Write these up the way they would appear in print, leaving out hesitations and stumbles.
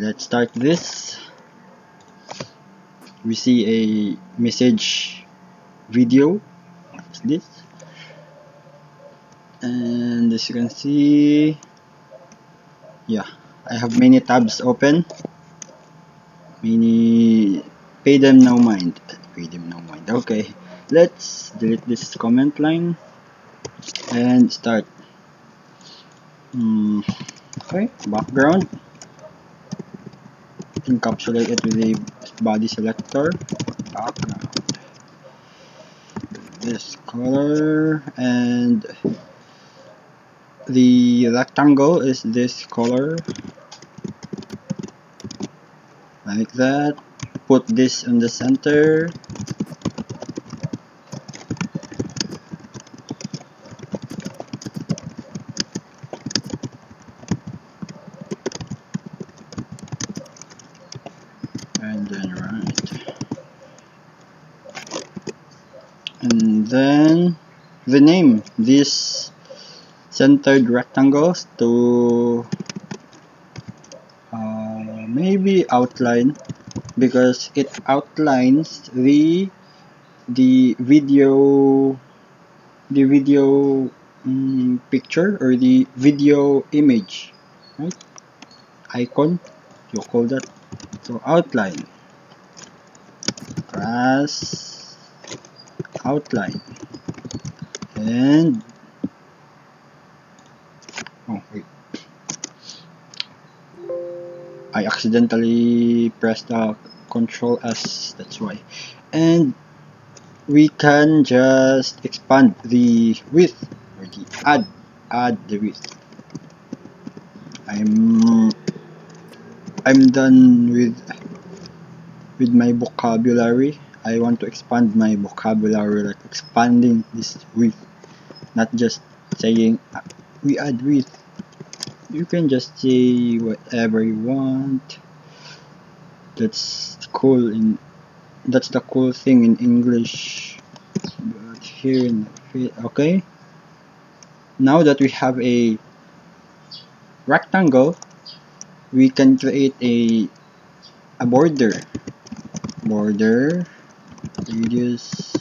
let's start this. We see a message video. What's this? And as you can see, yeah, I have many tabs open. Pay them no mind. Okay, let's delete this comment line and start. Okay, background. Encapsulate it with a body selector. Background. This color, and the rectangle is this color, like that. Put this in the center. And then right. And then rename these centered rectangles to maybe outline, because it outlines the video picture, or the video image, right? Icon, you call that. So outline, class outline, and oh wait, I accidentally pressed Control S, that's why. And we can just expand the width, or add the width. I'm done with my vocabulary. I want to expand my vocabulary, like expanding this width, not just saying we add width. You can just say whatever you want. That's cool. That's the cool thing in English. But here, okay. Now that we have a rectangle, we can create a border. Radius.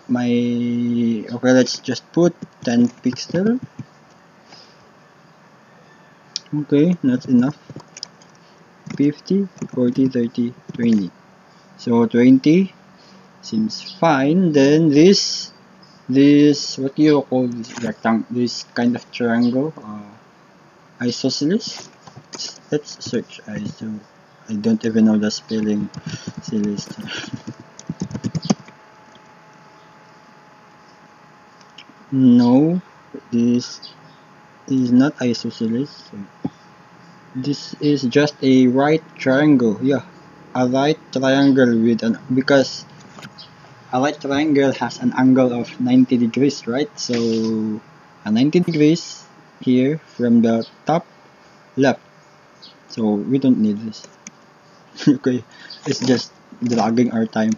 Okay, let's just put 10 pixels. Okay, that's enough. 50, 40, 30, 20. So 20 seems fine. Then this what do you call this rectangle? This kind of triangle, isosceles. Let's search iso. I don't even know the spelling. No, this is not isosceles. This is just a right triangle. Yeah, a right triangle because a right triangle has an angle of 90 degrees, right? So a 90 degrees here from the top left. So we don't need this. Okay, it's just dragging our time.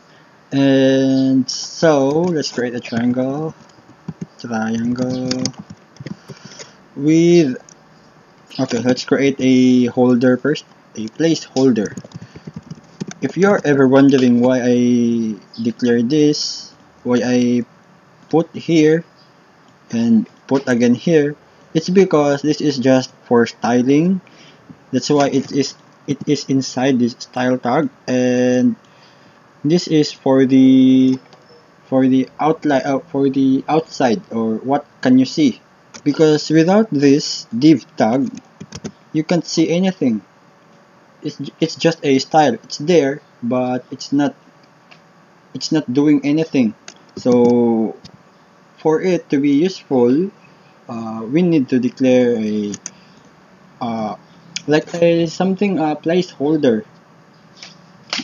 And so let's create a triangle with, okay, let's create a holder first, a placeholder. If you're ever wondering why I declare this, why I put here and put again here, it's because this is just for styling. That's why it is inside this style tag, and this is for the outline, for the outside, or what can you see, because without this div tag you can't see anything. It's just a style. It's there, but it's not doing anything. So for it to be useful, we need to declare a placeholder.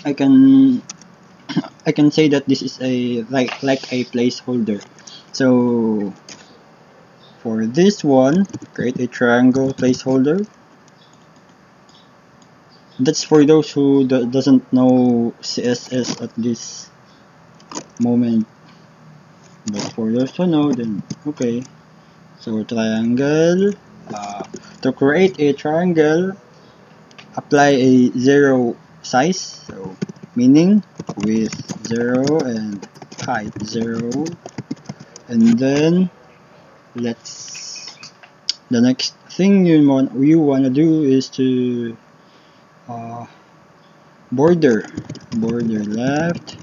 I can say that this is a like a placeholder. So for this one, create a triangle placeholder. That's for those who doesn't know CSS at this moment. But for those who know, then okay. So triangle. To create a triangle, apply a 0 size, so meaning width 0 and height 0, and then the next thing you want to do is to border left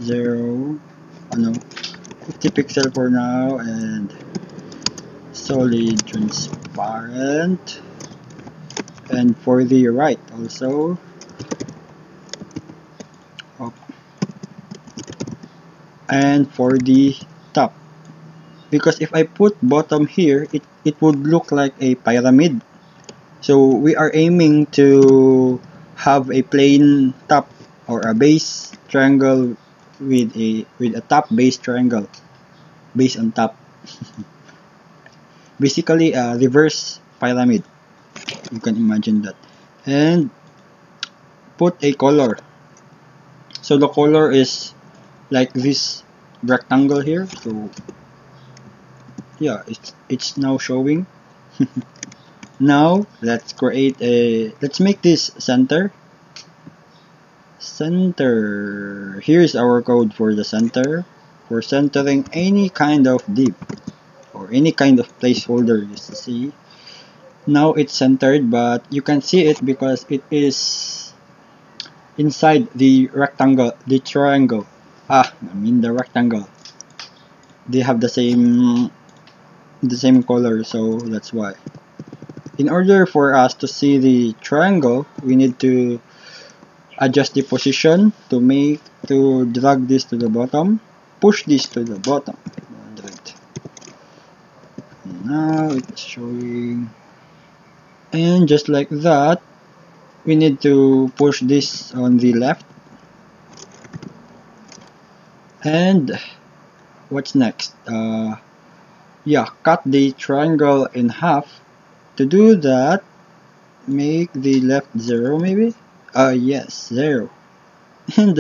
0, 50 pixel for now, and solid transparent, and for the right also, and for the top, because if I put bottom here, it would look like a pyramid. So we are aiming to have a plain top or a base triangle with a top base triangle, base on top. Basically a reverse pyramid. You can imagine that. And put a color. So the color is like this rectangle here. So yeah, it's now showing. Now let's make this center. Here's our code for the center, for centering any kind of div or any kind of placeholder. You see, now it's centered, but you can see it because it is inside the rectangle, the triangle. The rectangle. They have the same color, so that's why. In order for us to see the triangle, we need to adjust the position to drag this to the bottom, push this to the bottom. Now it's showing, and just like that, we need to push this on the left. And what's next? Cut the triangle in half. To do that, make the left 0 maybe? Yes, 0. And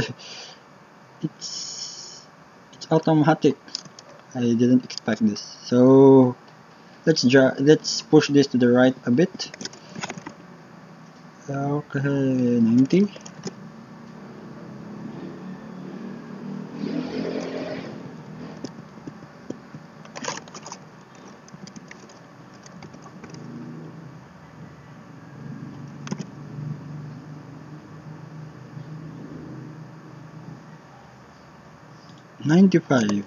it's automatic. I didn't expect this. So let's push this to the right a bit. Okay, 90. $95.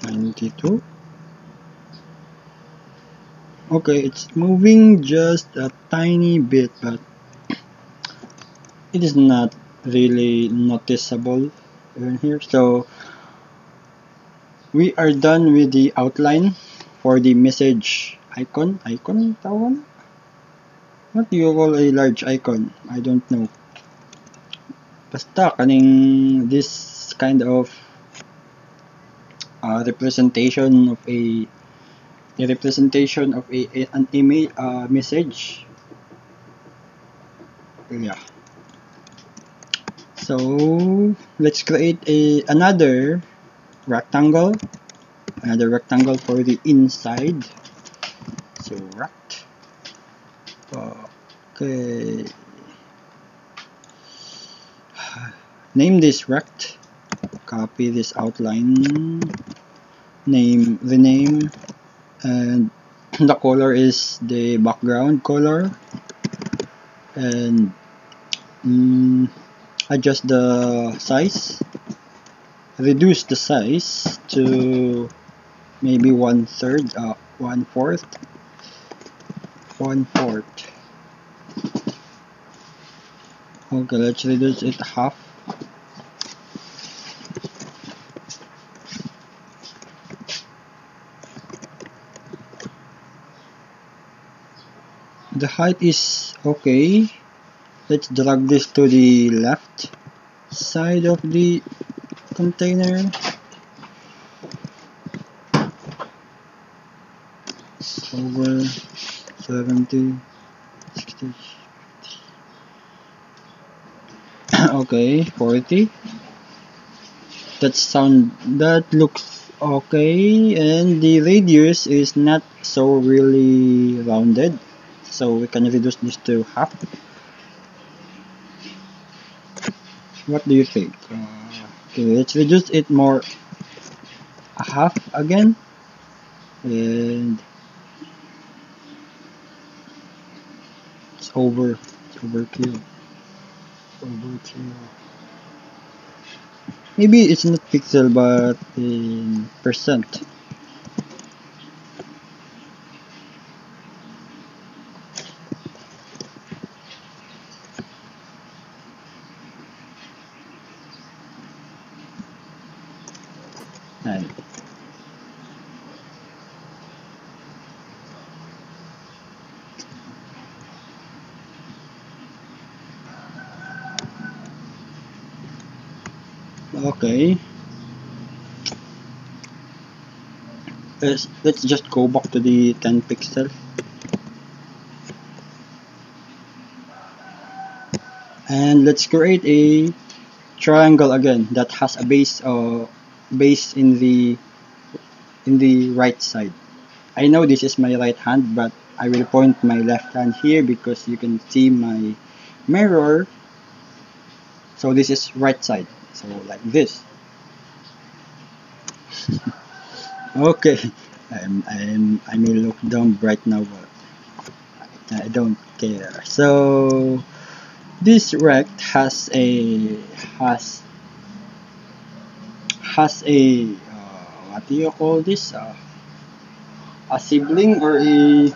$92. Okay, it's moving just a tiny bit, but it is not really noticeable in here. So we are done with the outline for the message icon. What do you call a large icon? I don't know. Basta kaning this kind of representation of an image message. Yeah. So let's create another rectangle for the inside. So rect. Okay. Name this rect. Copy this outline. Name the name, and the color is the background color, and adjust the size. Reduce the size to maybe 1/3, 1/4. Okay, let's reduce it half. The height is okay. Let's drag this to the left side of the container. Over 70, 60. Okay, 40. That looks Okay, and the radius is not so really rounded, so we can reduce this to half. What do you think? Okay, let's reduce it more, a half again, and it's overkill. Overkill. Maybe it's not pixel, but in percent. And okay, let's just go back to the 10 pixel, and let's create a triangle again that has a base in the right side. I know this is my right hand, but I will point my left hand here because you can see my mirror. So this is right side. So like this. Okay. I may look dumb right now, but I don't care. So this rect has a what do you call this? A sibling or a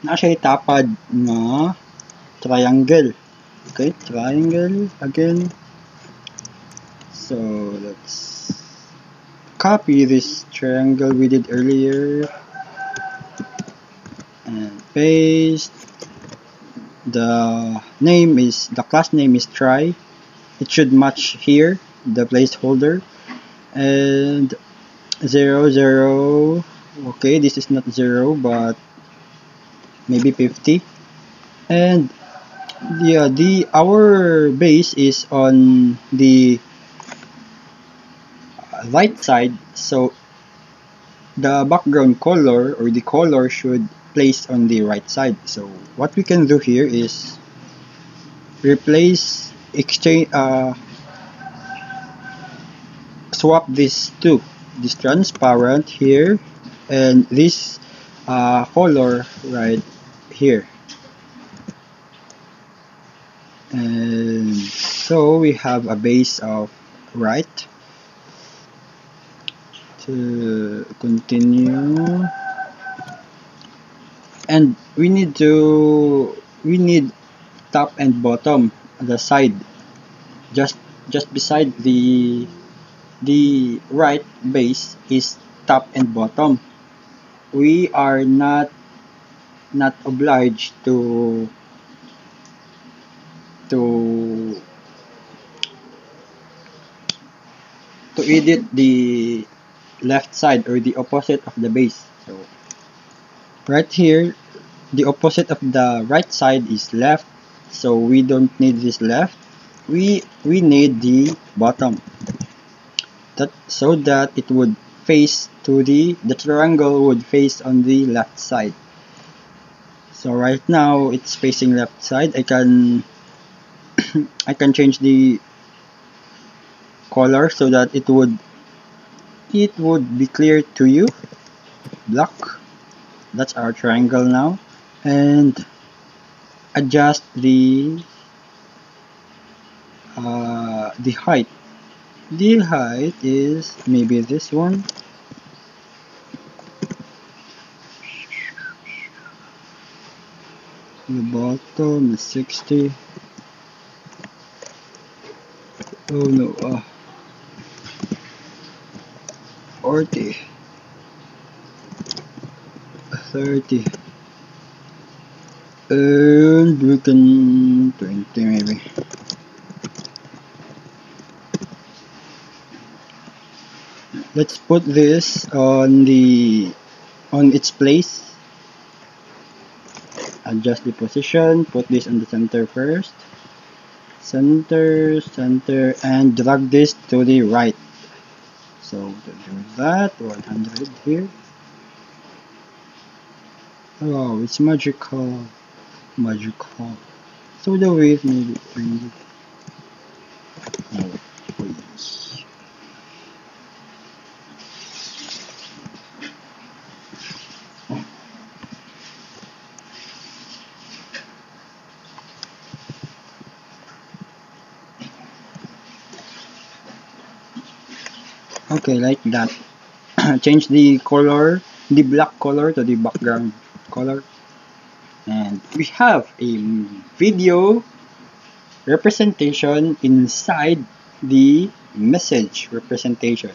siya tapad na triangle. Okay, triangle again. So let's copy this triangle we did earlier and paste. The class name is try. It should match here, the placeholder, and 0 0. Okay, this is not 0, but maybe 50. And our base is on the right side, so the background color or the color should place on the right side. So what we can do here is swap these two, this transparent here and this color right here. And so we have a base of right. To continue, and we need top and bottom, the side, just beside the right base is top and bottom. We are not obliged to edit the left side or the opposite of the base. So right here, the opposite of the right side is left, so we don't need this left. We need the bottom, so that it would face to the triangle would face on the left side. So right now it's facing left side. I can change the color so that it would be clear to you. Black. That's our triangle now. And adjust the height. The height is maybe this one. The bottom is 60. Oh no, 40, 30, and we can 20 maybe. Let's put this on its place. Adjust the position, put this on the center first. Center, and drag this to the right. So to do that, 100 here. Oh, it's magical. Magical. So the width maybe 3. Oh, please. Okay, like that. Change the color, the black color to the background color. And we have a video representation inside the message representation.